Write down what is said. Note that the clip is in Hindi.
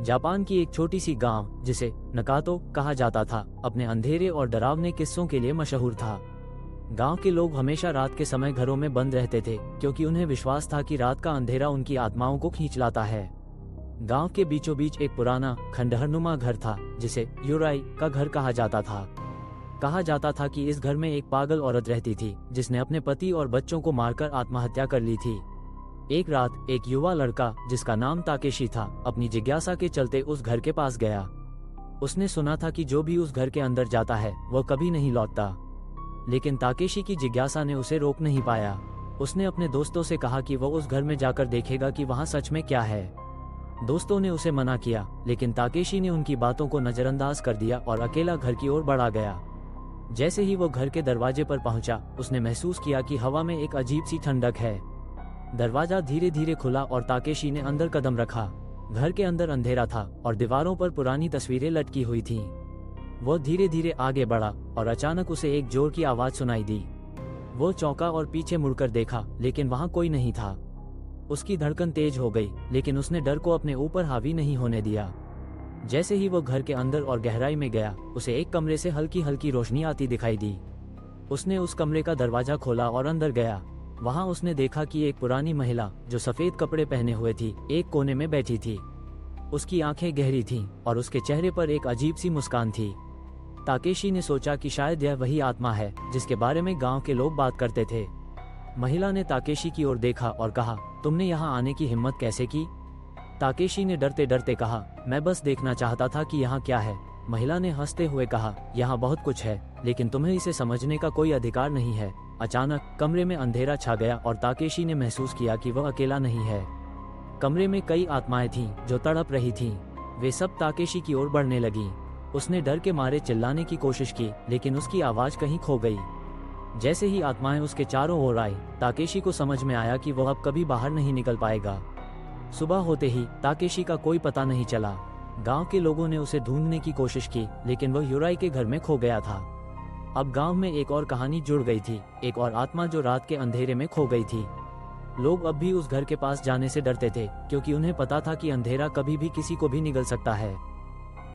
जापान की एक छोटी सी गांव जिसे नकातो कहा जाता था, अपने अंधेरे और डरावने किस्सों के लिए मशहूर था। गांव के लोग हमेशा रात के समय घरों में बंद रहते थे, क्योंकि उन्हें विश्वास था कि रात का अंधेरा उनकी आत्माओं को खींच लाता है। गांव के बीचों बीच एक पुराना खंडहरनुमा घर था, जिसे युराई का घर कहा जाता था। कहा जाता था कि इस घर में एक पागल औरत रहती थी, जिसने अपने पति और बच्चों को मारकर आत्महत्या कर ली थी। एक रात एक युवा लड़का जिसका नाम ताकेशी था, अपनी जिज्ञासा के चलते उस घर के पास गया। उसने सुना था कि जो भी उस घर के अंदर जाता है वह कभी नहीं लौटता। लेकिन ताकेशी की जिज्ञासा ने उसे रोक नहीं पाया। उसने अपने दोस्तों से कहा कि वह उस घर में जाकर देखेगा कि वहां सच में क्या है। दोस्तों ने उसे मना किया, लेकिन ताकेशी ने उनकी बातों को नजरअंदाज कर दिया और अकेला घर की ओर बढ़ा गया। जैसे ही वो घर के दरवाजे पर पहुंचा, उसने महसूस किया कि हवा में एक अजीब सी ठंडक है। दरवाजा धीरे धीरे खुला और ताकेशी ने अंदर कदम रखा। घर के अंदर अंधेरा था और दीवारों पर पुरानी तस्वीरें लटकी हुई थीं। वो धीरे धीरे आगे बढ़ा और अचानक उसे एक जोर की आवाज सुनाई दी। वो चौंका और पीछे मुड़कर देखा, लेकिन वहां कोई नहीं था। उसकी धड़कन तेज हो गई, लेकिन उसने डर को अपने ऊपर हावी नहीं होने दिया। जैसे ही वो घर के अंदर और गहराई में गया, उसे एक कमरे से हल्की हल्की रोशनी आती दिखाई दी। उसने उस कमरे का दरवाजा खोला और अंदर गया। वहां उसने देखा कि एक पुरानी महिला जो सफेद कपड़े पहने हुए थी, एक कोने में बैठी थी। उसकी आंखें गहरी थीं और उसके चेहरे पर एक अजीब सी मुस्कान थी। ताकेशी ने सोचा कि शायद यह वही आत्मा है जिसके बारे में गांव के लोग बात करते थे। महिला ने ताकेशी की ओर देखा और कहा, तुमने यहाँ आने की हिम्मत कैसे की? ताकेशी ने डरते डरते कहा, मैं बस देखना चाहता था कि यहाँ क्या है। महिला ने हंसते हुए कहा, यहाँ बहुत कुछ है, लेकिन तुम्हें इसे समझने का कोई अधिकार नहीं है। अचानक कमरे में अंधेरा छा गया और ताकेशी ने महसूस किया कि वह अकेला नहीं है। कमरे में कई आत्माएं थीं जो तड़प रही थीं। वे सब ताकेशी की ओर बढ़ने लगीं। उसने डर के मारे चिल्लाने की कोशिश की, लेकिन उसकी आवाज कहीं खो गई। जैसे ही आत्माएं उसके चारों ओर आई, ताकेशी को समझ में आया कि वह अब कभी बाहर नहीं निकल पाएगा। सुबह होते ही ताकेशी का कोई पता नहीं चला। गांव के लोगों ने उसे ढूंढने की कोशिश की, लेकिन वह युराई के घर में खो गया था। अब गांव में एक और कहानी जुड़ गई थी, एक और आत्मा जो रात के अंधेरे में खो गई थी। लोग अब भी उस घर के पास जाने से डरते थे, क्योंकि उन्हें पता था कि अंधेरा कभी भी किसी को भी निगल सकता है।